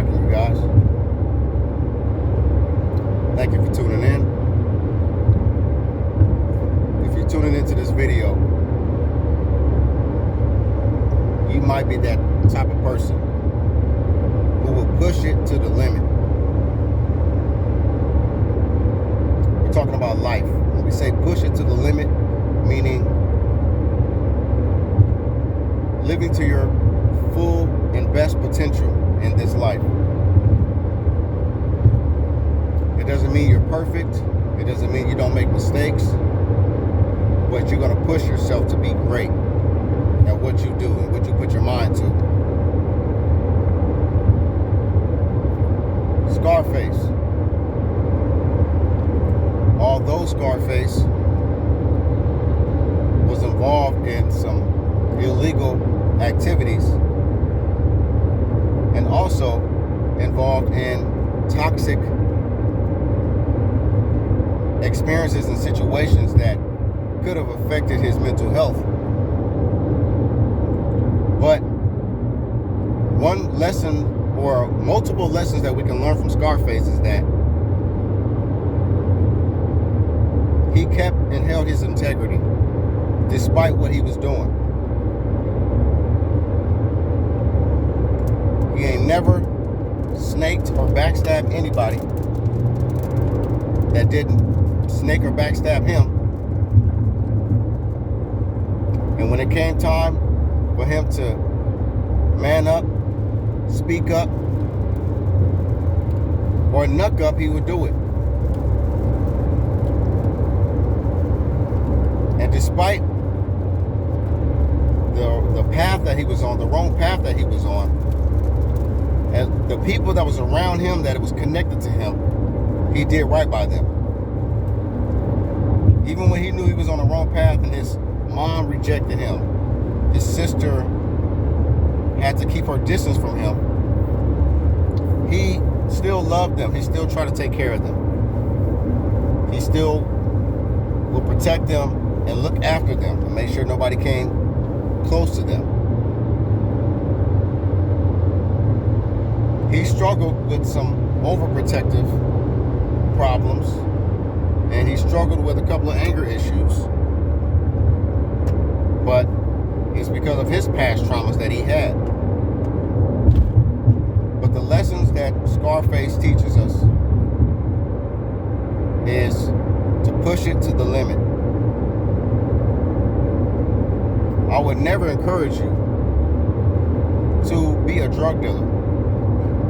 rocking, you guys. Thank you for tuning in. If you're tuning into this video, you might be that type of person who will push it to the limit. We're talking about life. When we say push it to the limit, meaning living to your full and best potential in this life. It doesn't mean you're perfect. It doesn't mean you don't make mistakes. But you're going to push yourself to be great at what you do and what you put your mind to. Scarface. Although Scarface was involved in some illegal activities and also involved in toxic experiences and situations that could have affected his mental health. But one lesson or multiple lessons that we can learn from Scarface is that he kept and held his integrity despite what he was doing. He ain't never snaked or backstabbed anybody that didn't snake or backstab him. And when it came time for him to man up, speak up, or knuck up, he would do it. And despite the path that he was on, the wrong path that he was on, and the people that was around him that was connected to him, he did right by them. Even when he knew he was on the wrong path and his mom rejected him, his sister had to keep her distance from him, he still loved them. He still tried to take care of them. He still will protect them and look after them and make sure nobody came close to them. He struggled with some overprotective problems, and he struggled with a couple of anger issues. But it's because of his past traumas that he had. But the lessons that Scarface teaches us is to push it to the limit. I would never encourage you to be a drug dealer.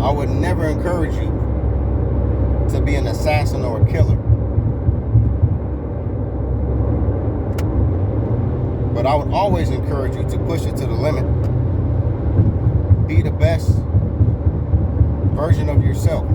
I would never encourage you to be an assassin or a killer. But I would always encourage you to push it to the limit. Be the best version of yourself.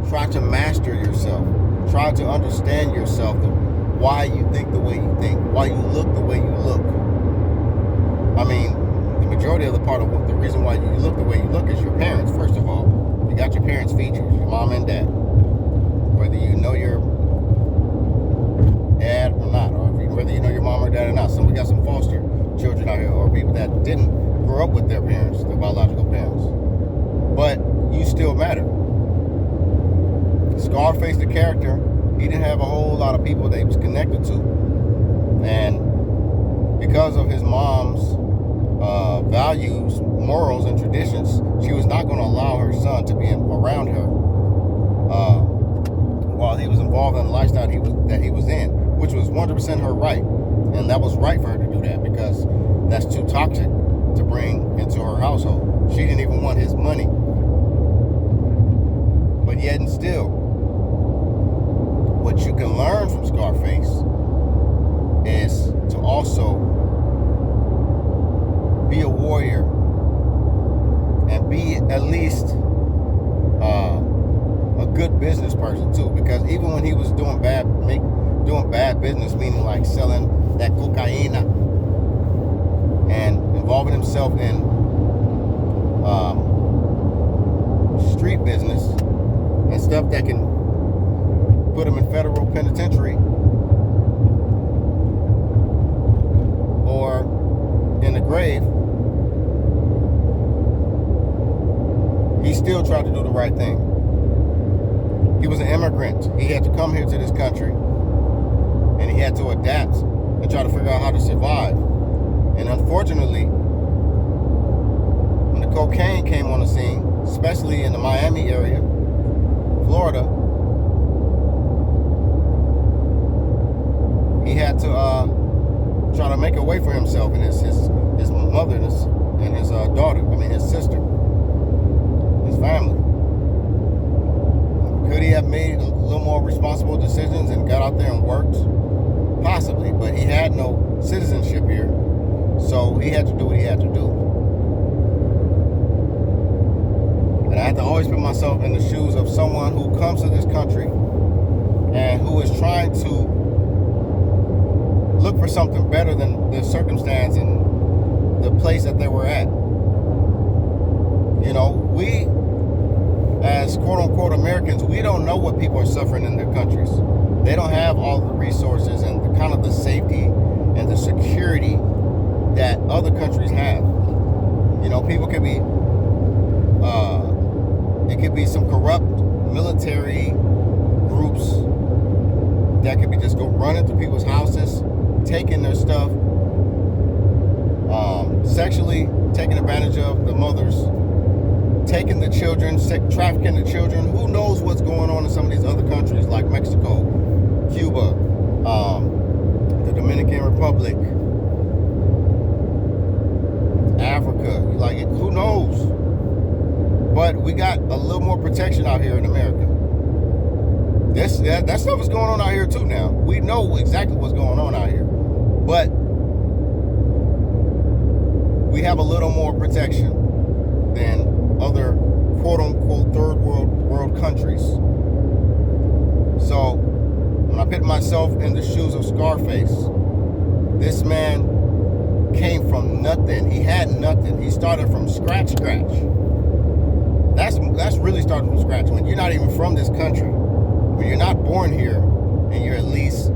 Try to master yourself. Try to understand yourself, why you think the way you think, why you look the way you look. I mean, the majority of the reason why you look the way you look is your parents, first of all. You got your parents' features, your mom and dad. Whether you know your dad or not, or whether you know your mom or dad or not. So we got some foster children out here, or people that didn't grow up with their parents, their biological parents. But you still matter. Scarface, the character, he didn't have a whole lot of people that he was connected to. And because of his mom's values, morals, and traditions, she was not going to allow her son to be around her while he was involved in the lifestyle that he was in, which was 100% her right. And that was right for her to do that, because that's too toxic to bring into her household. She didn't even want his money. But yet and still, what you can learn from Scarface is to also be a warrior and be at least a good business person too, because even when he was doing bad business, meaning like selling that cocaina and involving himself in street business and stuff that can put him in federal penitentiary or in the grave, still tried to do the right thing. He was an immigrant. He had to come here to this country, and he had to adapt and try to figure out how to survive. And unfortunately, when the cocaine came on the scene, especially in the Miami area, Florida, he had to try to make a way for himself and his mother and his daughter. I mean, his sister, his family. Could he have made a little more responsible decisions and got out there and worked? Possibly, but he had no citizenship here, so he had to do what he had to do. And I have to always put myself in the shoes of someone who comes to this country and who is trying to look for something better than the circumstance and the place that they were at. You know, we, as quote-unquote Americans, we don't know what people are suffering in their countries. They don't have all the resources and the kind of the safety and the security that other countries have. You know, people could be, it could be some corrupt military groups that could be just go running through people's houses, taking their stuff, sexually taking advantage of the mothers, taking the children, trafficking the children. Who knows what's going on in some of these other countries like Mexico, Cuba, the Dominican Republic, Africa. Like, who knows? But we got a little more protection out here in America. That stuff is going on out here too now. We know exactly what's going on out here. But we have a little more protection than other quote-unquote third world countries. So when I put myself in the shoes of Scarface, this man came from nothing. He had nothing. He started from scratch. That's really starting from scratch. When you're not even from this country, when you're not born here, and you at least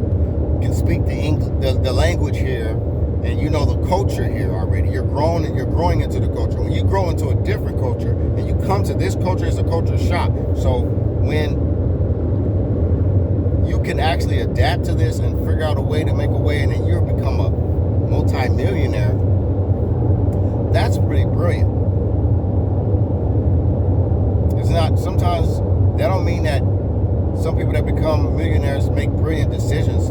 can speak the language here, and you know the culture here already. You're growing into the culture. When you grow into a different culture and you come to this culture, it's a culture shock. So when you can actually adapt to this and figure out a way to make a way, and then you become a multi-millionaire, that's pretty brilliant. It's not, sometimes that don't mean that some people that become millionaires make brilliant decisions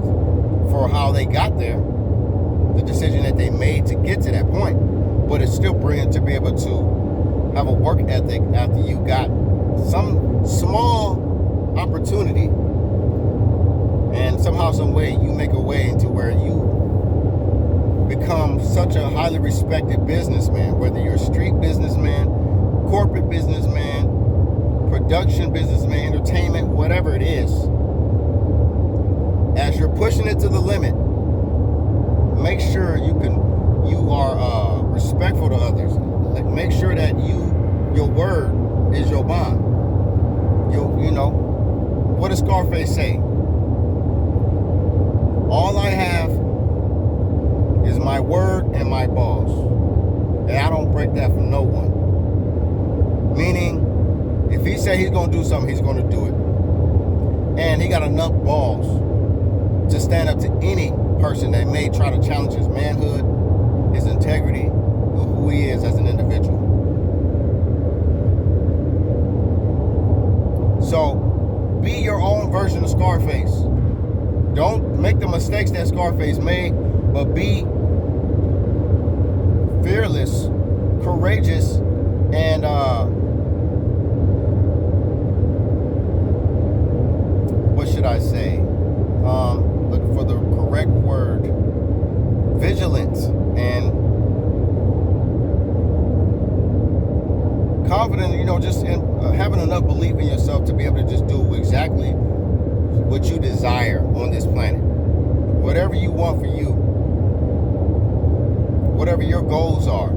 for how they got there, the decision that they made to get to that point. But it's still brilliant to be able to have a work ethic after you got some small opportunity, and somehow, some way, you make a way into where you become such a highly respected businessman, whether you're a street businessman, corporate businessman, production businessman, entertainment, whatever it is. As you're pushing it to the limit, make sure you are respectful to others. Like, make sure that your word is your bond. You know, what does Scarface say? All I have is my word and my balls, and I don't break that for no one. Meaning, if he say he's going to do something, he's going to do it. And he got enough balls to stand up to any person that may try to challenge his manhood, his integrity, who he is as an individual. So, be your own version of Scarface. Don't make the mistakes that Scarface made, but be fearless, courageous, and what should I say? Looking for the correct word. Vigilant and confident, you know, just in having enough belief in yourself to be able to just do exactly what you desire on this planet. Whatever you want for you, whatever your goals are.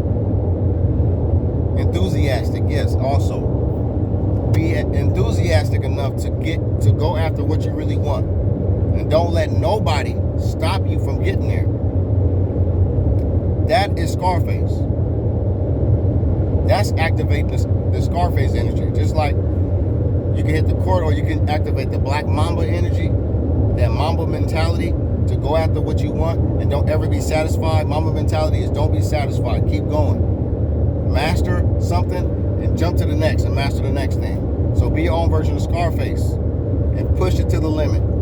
Enthusiastic, yes, also. Be enthusiastic enough to go after what you really want. And don't let nobody stop you from getting there. That is Scarface. That's activating this Scarface energy. Just like you can hit the court, or you can activate the Black Mamba energy, that Mamba mentality to go after what you want and don't ever be satisfied. Mamba mentality is don't be satisfied. Keep going. Master something and jump to the next and master the next thing. So be your own version of Scarface and push it to the limit.